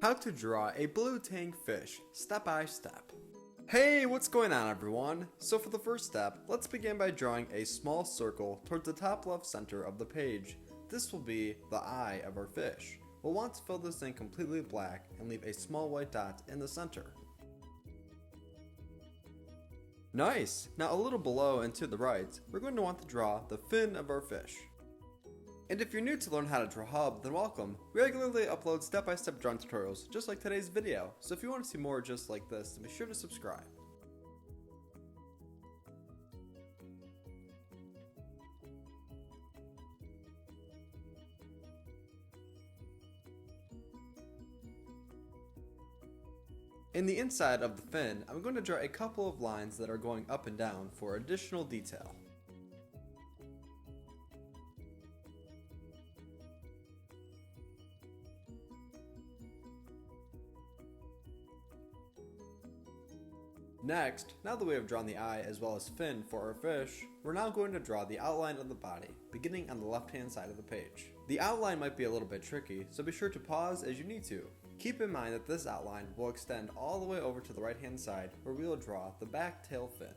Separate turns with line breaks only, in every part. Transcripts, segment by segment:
How to draw a blue tang fish, step by step. Hey, what's going on everyone? So for the first step, let's begin by drawing a small circle towards the top left center of the page. This will be the eye of our fish. We'll want to fill this in completely black and leave a small white dot in the center. Nice! Now a little below and to the right, we're going to want to draw the fin of our fish. And if you're new to learn how to draw Hub, then welcome. We regularly upload step-by-step drawing tutorials just like today's video, so if you want to see more just like this, then be sure to subscribe. In the inside of the fin, I'm going to draw a couple of lines that are going up and down for additional detail. Next, now that we have drawn the eye as well as fin for our fish, we're now going to draw the outline of the body, beginning on the left hand side of the page. The outline might be a little bit tricky, so be sure to pause as you need to. Keep in mind that this outline will extend all the way over to the right hand side where we will draw the back tail fin.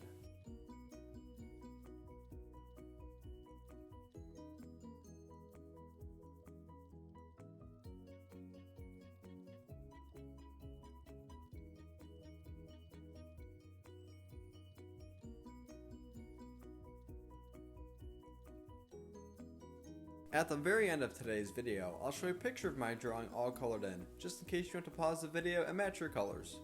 At the very end of today's video, I'll show you a picture of my drawing all colored in, just in case you want to pause the video and match your colors.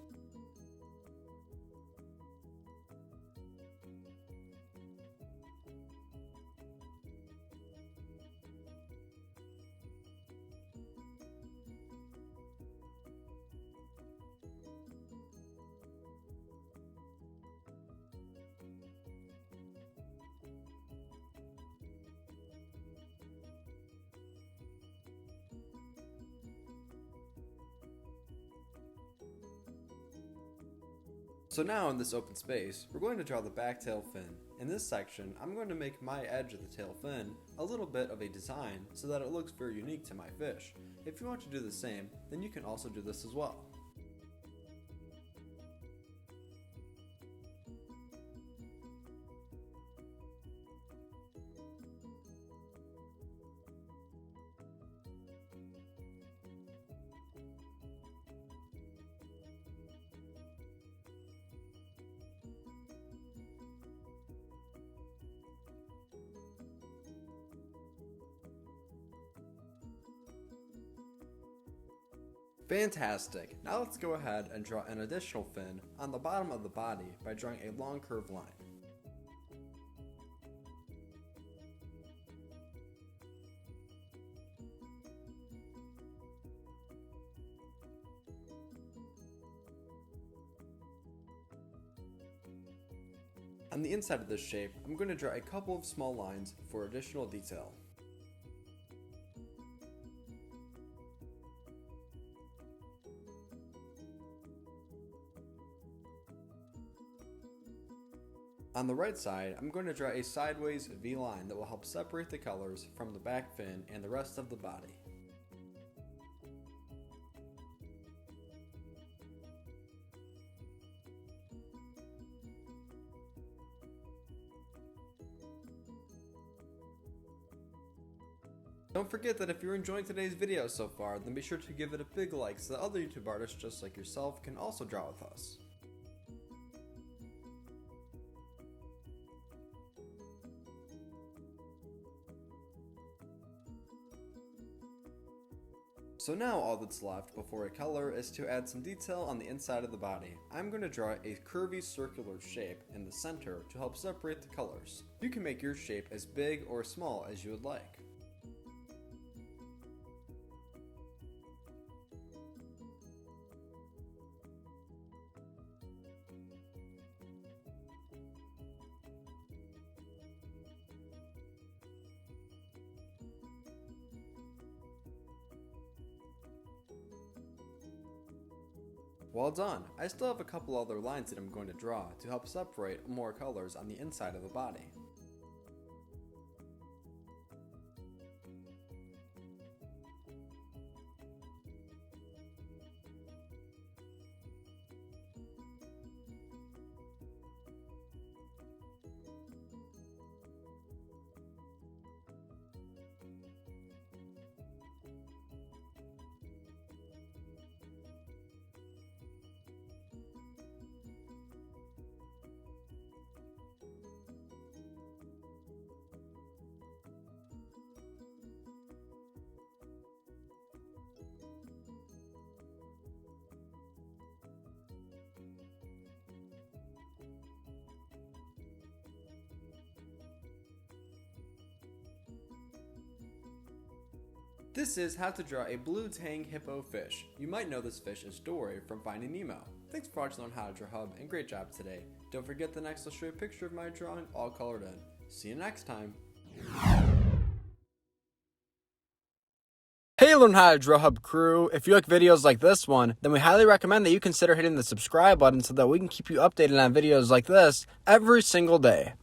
So now in this open space, we're going to draw the back tail fin. In this section, I'm going to make my edge of the tail fin a little bit of a design so that it looks very unique to my fish. If you want to do the same, then you can also do this as well. Fantastic! Now let's go ahead and draw an additional fin on the bottom of the body by drawing a long curved line. On the inside of this shape, I'm going to draw a couple of small lines for additional detail. On the right side, I'm going to draw a sideways V line that will help separate the colors from the back fin and the rest of the body. Don't forget that if you're enjoying today's video so far, then be sure to give it a big like so that other YouTube artists just like yourself can also draw with us. So now all that's left before I color is to add some detail on the inside of the body. I'm going to draw a curvy circular shape in the center to help separate the colors. You can make your shape as big or small as you would like. Well done! I still have a couple other lines that I'm going to draw to help separate more colors on the inside of the body. This is how to draw a blue tang hippo fish. You might know this fish as Dory from Finding Nemo. Thanks for watching on How to Draw Hub, and great job today. Don't forget the next I'll show you a picture of my drawing all colored in. See you next time. Hey Learn How to Draw Hub crew, if you like videos like this one, then we highly recommend that you consider hitting the subscribe button so that we can keep you updated on videos like this every single day.